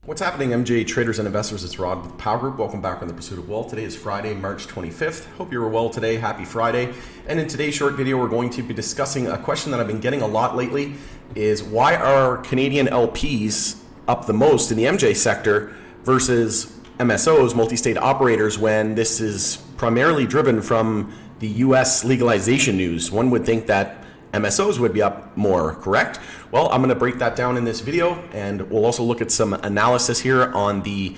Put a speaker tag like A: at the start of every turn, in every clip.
A: What's happening, MJ traders and investors? It's Rod with Power Group. Welcome back on the Pursuit of Wealth. Today is Friday, March 25th. Hope you were well today. Happy Friday. And in today's short video, we're going to be discussing a question that I've been getting a lot lately is why are Canadian LPs up the most in the MJ sector versus MSOs, multi-state operators, when this is primarily driven from the US legalization news? One would think that MSOs would be up more, correct? Well, I'm going to break that down in this video, and we'll also look at some analysis here on the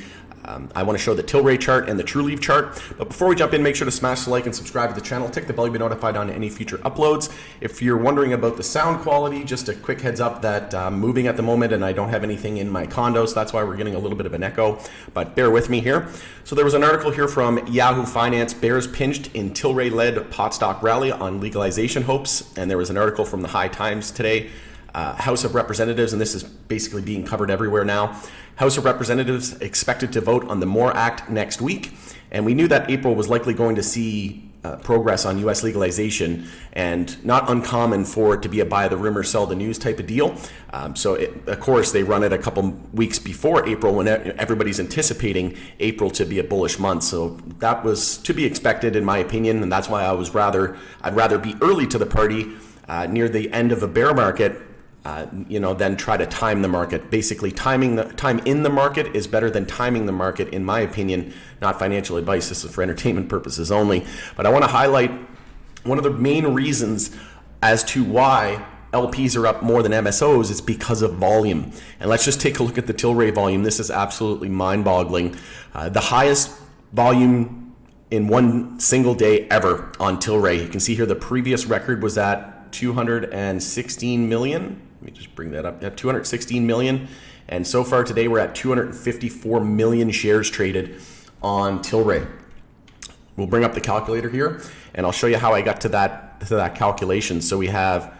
A: I want to show the Tilray chart and the TrueLeaf chart. But before we jump in, make sure to smash the like and subscribe to the channel. Tick the bell to be notified on any future uploads. If you're wondering about the sound quality, just a quick heads up that I'm moving at the moment and I don't have anything in my condo, so that's why we're getting a little bit of an echo, but bear with me here. So there was an article here from Yahoo Finance, bears pinched in Tilray-led pot stock rally on legalization hopes. And there was an article from the High Times today, House of Representatives, and this is basically being covered everywhere now. House of Representatives expected to vote on the MORE Act next week, and we knew that April was likely going to see progress on U.S. legalization, and not uncommon for it to be a buy the rumor, sell the news type of deal. Of course, they run it a couple weeks before April when everybody's anticipating April to be a bullish month. So that was to be expected, in my opinion, and that's why I'd rather be early to the party near the end of a bear market then try to time the market. Basically, time in the market is better than timing the market, in my opinion. Not financial advice. This is for entertainment purposes only. But I want to highlight one of the main reasons as to why LPs are up more than MSOs is because of volume. And let's just take a look at the Tilray volume. This is absolutely mind-boggling. The highest volume in one single day ever on Tilray. You can see here the previous record was at 216 million. Let me just bring that up. At 216 million. And so far today, we're at 254 million shares traded on Tilray. We'll bring up the calculator here, and I'll show you how I got to that calculation. So we have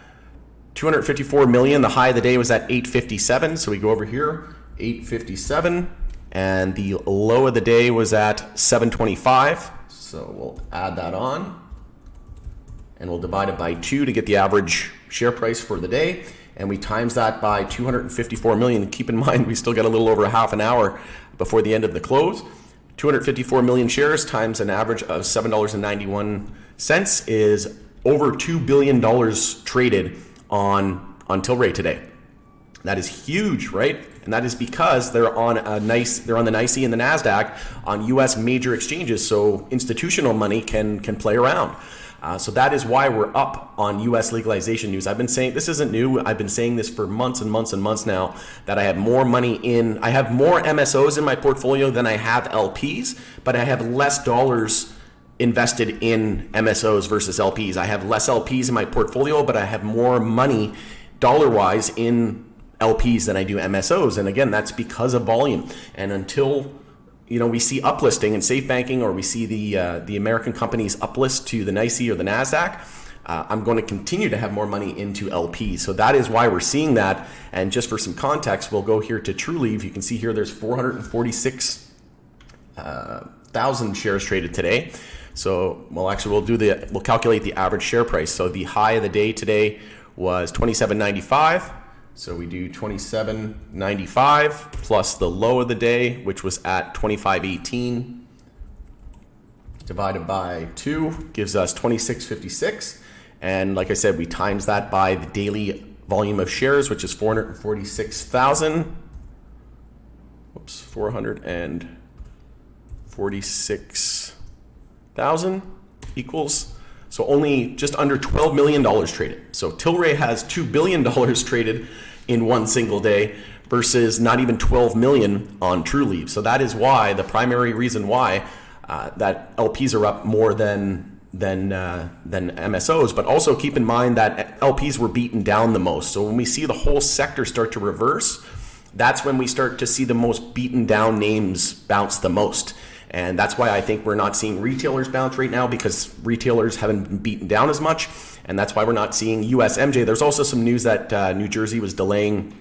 A: 254 million. The high of the day was at 857. So we go over here, 857. And the low of the day was at 725. So we'll add that on. And we'll divide it by 2 to get the average share price for the day. And we times that by 254 million. Keep in mind, we still got a little over a half an hour before the end of the close. 254 million shares times an average of $7.91 is over $2 billion traded on Tilray today. That is huge, right? And that is because they're on the NYSE and the NASDAQ on US major exchanges, so institutional money can play around. So that is why we're up on US legalization news. I've been saying, this isn't new, I've been saying this for months and months and months now, that I have more MSOs in my portfolio than I have LPs, but I have less dollars invested in MSOs versus LPs. I have less LPs in my portfolio, but I have more money dollar-wise in LPs than I do MSOs. And again, that's because of volume. And until we see uplisting in safe banking, or we see the American companies uplist to the NYSE or the NASDAQ, I'm going to continue to have more money into LPs. So that is why we're seeing that. And just for some context, we'll go here to TrueLeaf. You can see here there's 446,000 shares traded today. So we'll calculate the average share price. So the high of the day today was $27.95. So we do $27.95 plus the low of the day, which was at $25.18, divided by 2 gives us $26.56. And like I said, we times that by the daily volume of shares, which is 446,000. 446,000 equals, so only just under $12 million traded. So Tilray has $2 billion traded in one single day versus not even 12 million on TrueLeaf. So that is why, the primary reason why that LPs are up more than MSOs. But also keep in mind that LPs were beaten down the most. So when we see the whole sector start to reverse, that's when we start to see the most beaten down names bounce the most. And that's why I think we're not seeing retailers bounce right now, because retailers haven't been beaten down as much. And that's why we're not seeing US MJ. There's also some news that New Jersey was delaying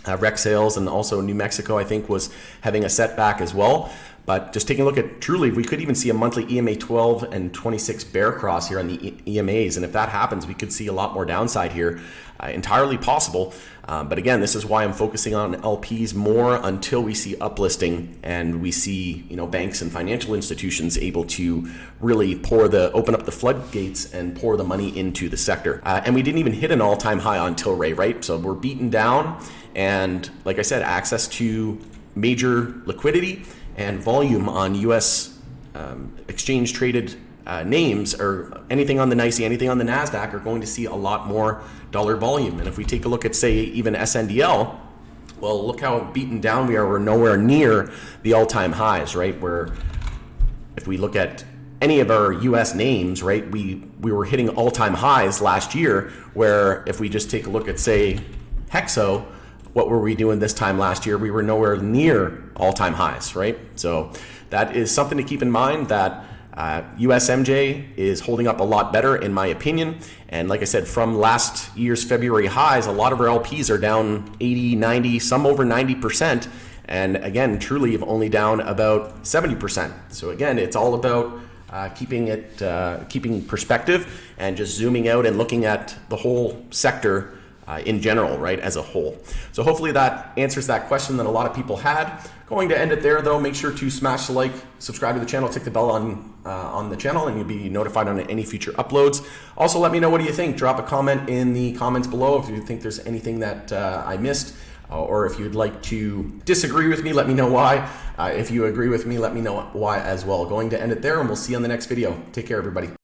A: rec sales, and also New Mexico, I think, was having a setback as well. But just taking a look at Trulieve, we could even see a monthly EMA 12 and 26 bear cross here on the EMAs. And if that happens, we could see a lot more downside here. Entirely possible. But again, this is why I'm focusing on LPs more until we see uplisting and we see, banks and financial institutions able to really open up the floodgates and pour the money into the sector. And we didn't even hit an all-time high on Tilray, right? So we're beaten down. And like I said, access to major liquidity and volume on U.S. exchange traded names, or anything on the NYSE, anything on the NASDAQ, are going to see a lot more dollar volume. And if we take a look at, say, even SNDL, well, look how beaten down we are. We're nowhere near the all-time highs, right? Where if we look at any of our U.S. names, right, we were hitting all-time highs last year, where if we just take a look at, say, Hexo, what were we doing this time last year? We were nowhere near all-time highs, right? So that is something to keep in mind, that USMJ is holding up a lot better, in my opinion. And like I said, from last year's February highs, a lot of our LPs are down 80, 90, some over 90%. And again, Trulieve only down about 70%. So again, it's all about keeping perspective and just zooming out and looking at the whole sector in general, right, as a whole. So hopefully that answers that question that a lot of people had. Going to end it there, though. Make sure to smash the like, subscribe to the channel, tick the bell on the channel, and you'll be notified on any future uploads. Also, let me know, what do you think? Drop a comment in the comments below if you think there's anything that I missed, or if you'd like to disagree with me, let me know why. If you agree with me, let me know why as well. Going to end it there, and we'll see you on the next video. Take care, everybody.